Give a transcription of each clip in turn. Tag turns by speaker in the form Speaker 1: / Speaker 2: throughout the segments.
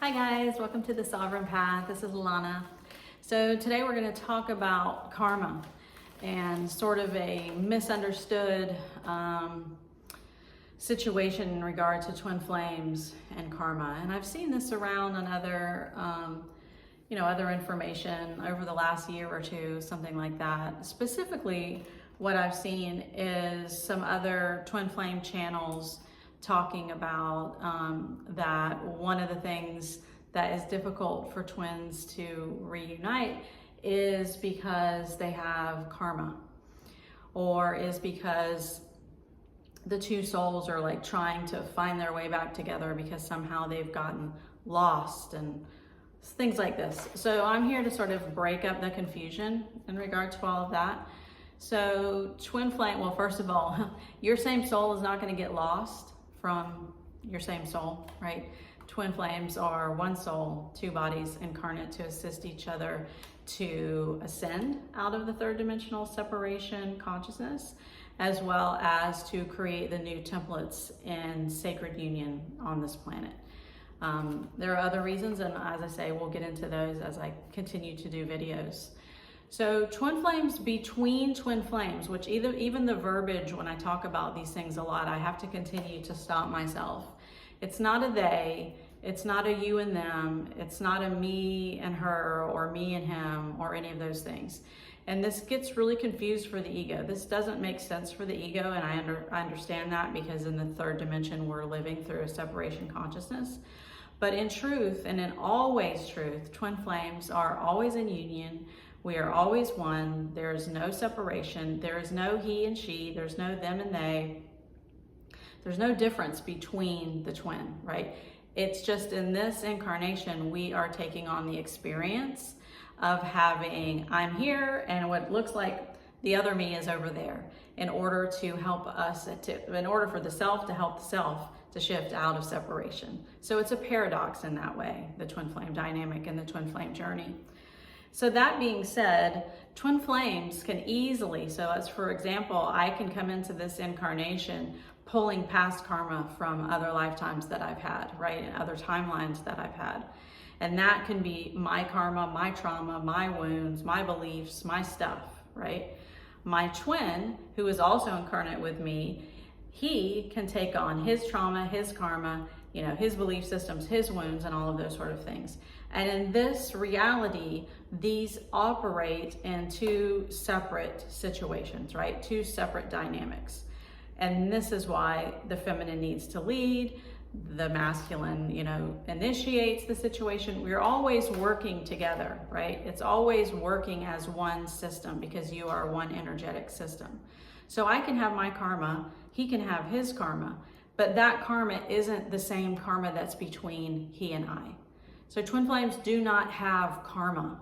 Speaker 1: Hi guys, welcome to the Sovereign Path. This is Lalana. So today we're going to talk about karma and sort of a misunderstood situation in regard to twin flames and karma. And I've seen this around on other, other information over the last year or two, something like that. Specifically, what I've seen is some other twin flame channels talking about that one of the things that is difficult for twins to reunite is because they have karma, or is because the two souls are like trying to find their way back together because somehow they've gotten lost and things like this. So I'm here to sort of break up the confusion in regard to all of that. So twin flame, well, first of all, your same soul is not going to get lost from your same soul, right? Twin flames are one soul, two bodies incarnate to assist each other to ascend out of the third dimensional separation consciousness, as well as to create the new templates in sacred union on this planet. There are other reasons, and as I say, we'll get into those as I continue to do videos. So twin flames between twin flames, which even the verbiage when I talk about these things a lot, I have to continue to stop myself. It's not a they, it's not a you and them, it's not a me and her or me and him or any of those things. And this gets really confused for the ego. This doesn't make sense for the ego, and I understand that because in the third dimension we're living through a separation consciousness. But in truth, and in always truth, twin flames are always in union. We are always one. There is no separation. There is no he and she. There's no them and they. There's no difference between the twin, right? It's just in this incarnation, we are taking on the experience of having, I'm here and what looks like the other me is over there, in order to help us, in order for the self to help the self to shift out of separation. So it's a paradox in that way, the twin flame dynamic and the twin flame journey. So that being said, twin flames can easily, so as for example, I can come into this incarnation pulling past karma from other lifetimes that I've had, right? And other timelines that I've had. And that can be my karma, my trauma, my wounds, my beliefs, my stuff, right? My twin, who is also incarnate with me, he can take on his trauma, his karma, his belief systems, his wounds, and all of those sort of things. And in this reality, these operate in two separate situations, right? Two separate dynamics. And this is why the feminine needs to lead, the masculine, initiates the situation. We're always working together, right? It's always working as one system because you are one energetic system. So I can have my karma, he can have his karma, but that karma isn't the same karma that's between he and I. So twin flames do not have karma.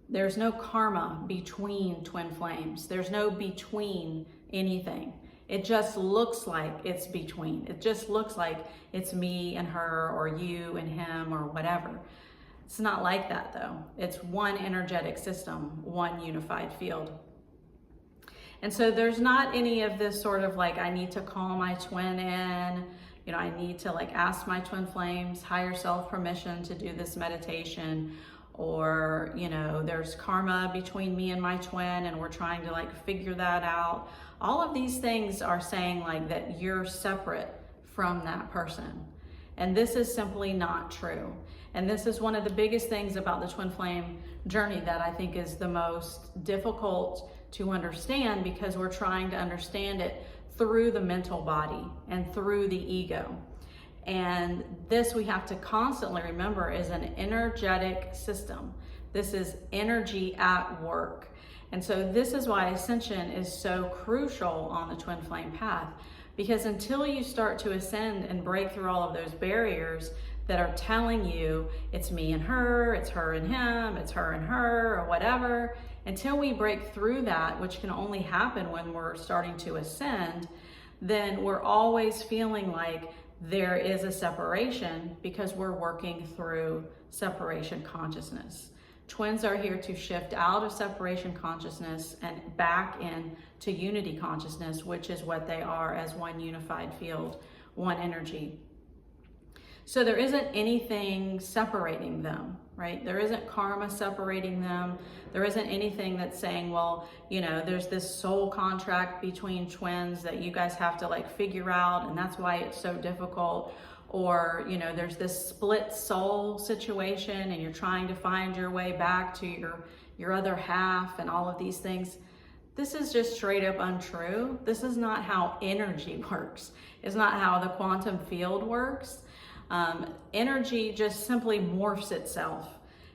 Speaker 1: There's no karma between twin flames. There's no between anything. It just looks like it's between. It just looks like it's me and her or you and him or whatever. It's not like that though. It's one energetic system, one unified field. And so there's not any of this sort of like, I need to call my twin in, I need to like ask my twin flames, higher self permission to do this meditation, or, there's karma between me and my twin and we're trying to like figure that out. All of these things are saying like that you're separate from that person. And this is simply not true. And this is one of the biggest things about the twin flame journey that I think is the most difficult to understand, because we're trying to understand it through the mental body and through the ego. And this we have to constantly remember is an energetic system. This is energy at work. And so this is why ascension is so crucial on the twin flame path, because until you start to ascend and break through all of those barriers that are telling you it's me and her, it's her and him, it's her and her, or whatever, until we break through that, which can only happen when we're starting to ascend, then we're always feeling like there is a separation because we're working through separation consciousness. Twins are here to shift out of separation consciousness and back into unity consciousness, which is what they are as one unified field, one energy. So there isn't anything separating them, right? There isn't karma separating them. There isn't anything that's saying, well, you know, there's this soul contract between twins that you guys have to like figure out, and that's why it's so difficult. Or, you know, there's this split soul situation and you're trying to find your way back to your other half and all of these things. This is just straight up untrue. This is not how energy works. It's not how the quantum field works. Energy just simply morphs itself.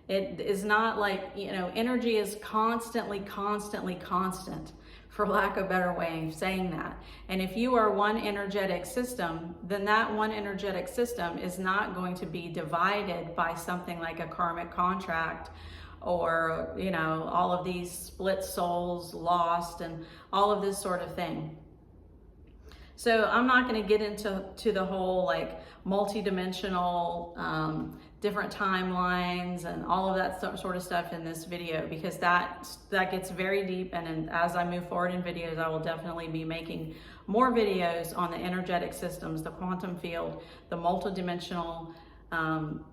Speaker 1: It is not like, you know, energy is constantly constant, for lack of a better way of saying that. And if you are one energetic system, then that one energetic system is not going to be divided by something like a karmic contract, or, you know, all of these split souls lost and all of this sort of thing. So I'm not going to get into the whole like multi-dimensional different timelines and all of that sort of stuff in this video, because that gets very deep. And as I move forward in videos, I will definitely be making more videos on the energetic systems, the quantum field, the multi-dimensional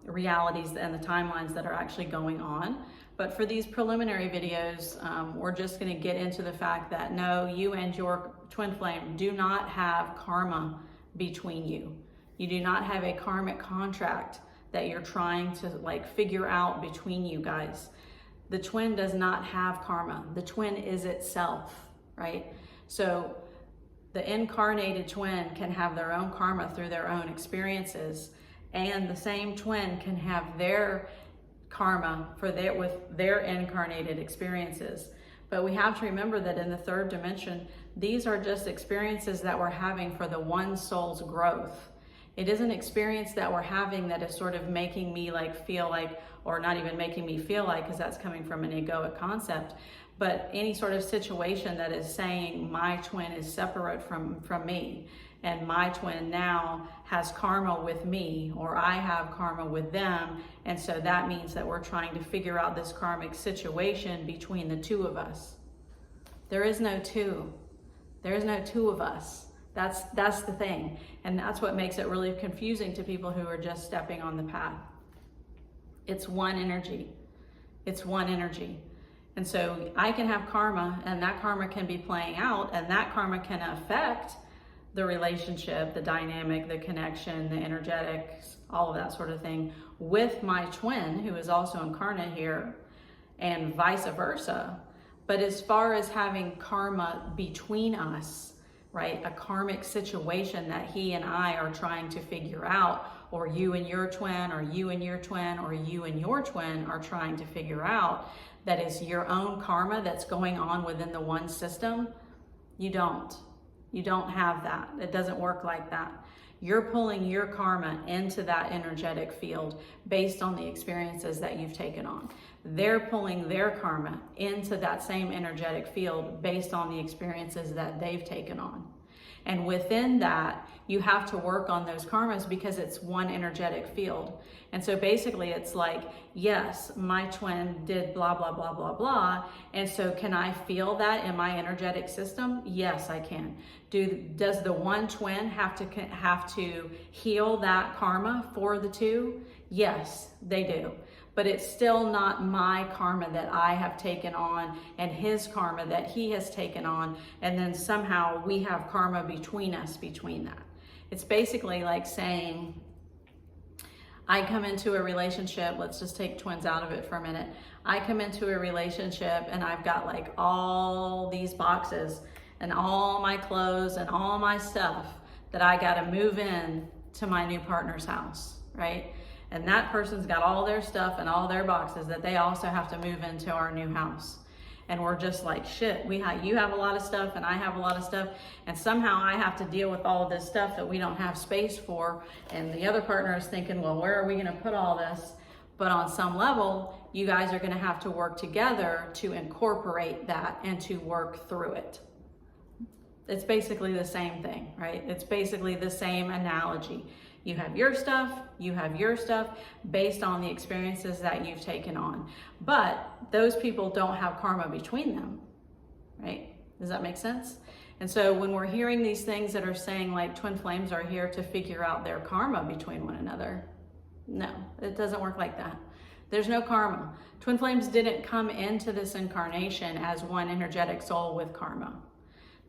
Speaker 1: realities and the timelines that are actually going on. But for these preliminary videos, we're just going to get into the fact that no, you and your twin flame do not have karma between you. You do not have a karmic contract that you're trying to like figure out between you guys. The twin does not have karma. The twin is itself, right? So the incarnated twin can have their own karma through their own experiences, and the same twin can have their karma with their incarnated experiences. But we have to remember that in the third dimension, these are just experiences that we're having for the one soul's growth. It is an experience that we're having that is sort of making me like feel like, or not even making me feel like, because that's coming from an egoic concept, but any sort of situation that is saying my twin is separate from me, and my twin now has karma with me, or I have karma with them, and so that means that we're trying to figure out this karmic situation between the two of us. There is no two. There is no two of us. That's the thing, and that's what makes it really confusing to people who are just stepping on the path. It's one energy. It's one energy. And so I can have karma, and that karma can be playing out, and that karma can affect the relationship, the dynamic, the connection, the energetics, all of that sort of thing with my twin, who is also incarnate here, and vice versa. But as far as having karma between us, right, a karmic situation that he and I are trying to figure out, or you and your twin, or you and your twin, or you and your twin are trying to figure out, that is your own karma that's going on within the one system, you don't. You don't have that. It doesn't work like that. You're pulling your karma into that energetic field based on the experiences that you've taken on. They're pulling their karma into that same energetic field based on the experiences that they've taken on. And within that, you have to work on those karmas because it's one energetic field. And so basically it's like, yes, my twin did blah, blah, blah, blah, blah. And so can I feel that in my energetic system? Yes, I can. Does the one twin have to heal that karma for the two? Yes, they do. But it's still not my karma that I have taken on and his karma that he has taken on, and then somehow we have karma between us between that. It's basically like saying, I come into a relationship, let's just take twins out of it for a minute. I come into a relationship and I've got like all these boxes and all my clothes and all my stuff that I gotta move in to my new partner's house, right? And that person's got all their stuff and all their boxes that they also have to move into our new house. And we're just like, shit, you have a lot of stuff and I have a lot of stuff. And somehow I have to deal with all of this stuff that we don't have space for. And the other partner is thinking, well, where are we gonna put all this? But on some level, you guys are gonna have to work together to incorporate that and to work through it. It's basically the same thing, right? It's basically the same analogy. You have your stuff based on the experiences that you've taken on. But those people don't have karma between them, right? Does that make sense? And so when we're hearing these things that are saying like twin flames are here to figure out their karma between one another, no, it doesn't work like that. There's no karma. Twin flames didn't come into this incarnation as one energetic soul with karma.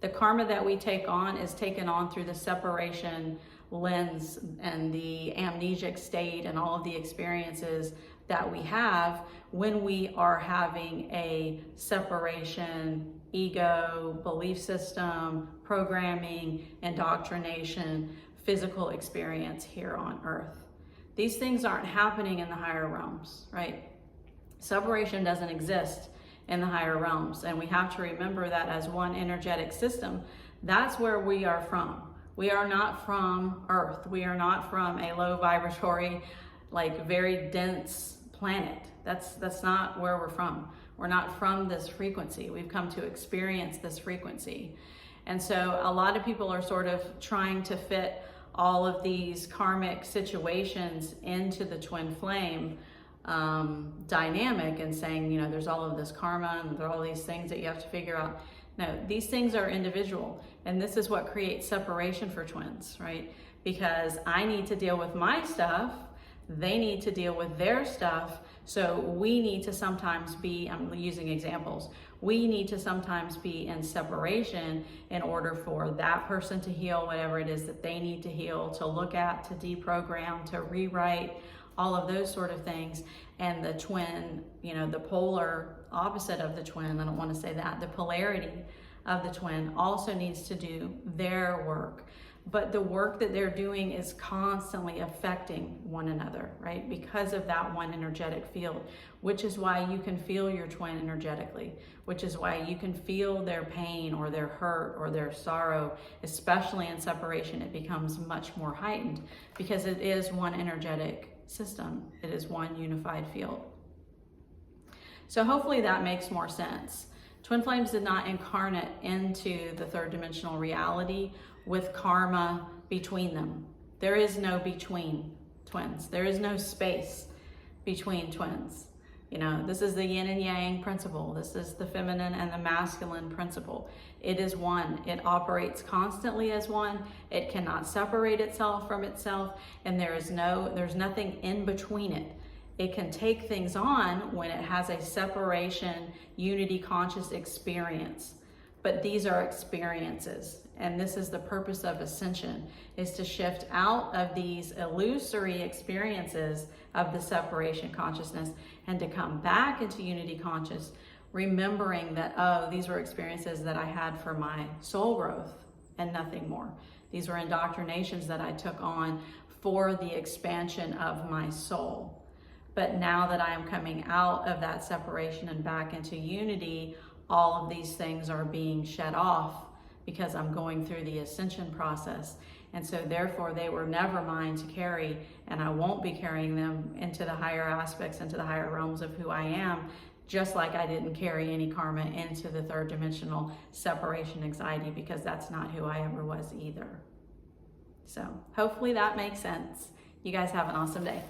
Speaker 1: The karma that we take on is taken on through the separation lens and the amnesic state and all of the experiences that we have when we are having a separation, ego, belief system, programming, indoctrination, physical experience here on earth. These things aren't happening in the higher realms, right? Separation doesn't exist in the higher realms, and we have to remember that as one energetic system. That's where we are from. We are not from Earth. We are not from a low vibratory, like very dense planet. That's not where we're from. We're not from this frequency. We've come to experience this frequency. And so a lot of people are sort of trying to fit all of these karmic situations into the twin flame dynamic and saying, you know, there's all of this karma and there are all these things that you have to figure out. No, these things are individual, and this is what creates separation for twins, right? Because I need to deal with my stuff, they need to deal with their stuff, so we need to sometimes be, I'm using examples, we need to sometimes be in separation in order for that person to heal whatever it is that they need to heal, to look at, to deprogram, to rewrite, all of those sort of things. And the twin, you know, the polar opposite of the twin, I don't want to say that, the polarity of the twin also needs to do their work. But the work that they're doing is constantly affecting one another, right? Because of that one energetic field, which is why you can feel your twin energetically, which is why you can feel their pain or their hurt or their sorrow, especially in separation. It becomes much more heightened because it is one energetic system. It is one unified field. So hopefully that makes more sense. Twin flames did not incarnate into the third dimensional reality with karma between them. There is no between twins. There is no space between twins. You know, this is the yin and yang principle. This is the feminine and the masculine principle. It is one. It operates constantly as one. It cannot separate itself from itself, and there's nothing in between it. It can take things on when it has a separation, unity conscious experience. But these are experiences, and this is the purpose of ascension, is to shift out of these illusory experiences of the separation consciousness and to come back into unity conscious, remembering that, oh, these were experiences that I had for my soul growth and nothing more. These were indoctrinations that I took on for the expansion of my soul. But now that I am coming out of that separation and back into unity, all of these things are being shed off because I'm going through the ascension process. And so therefore they were never mine to carry, and I won't be carrying them into the higher aspects, into the higher realms of who I am, just like I didn't carry any karma into the third dimensional separation anxiety, because that's not who I ever was either. So hopefully that makes sense. You guys have an awesome day.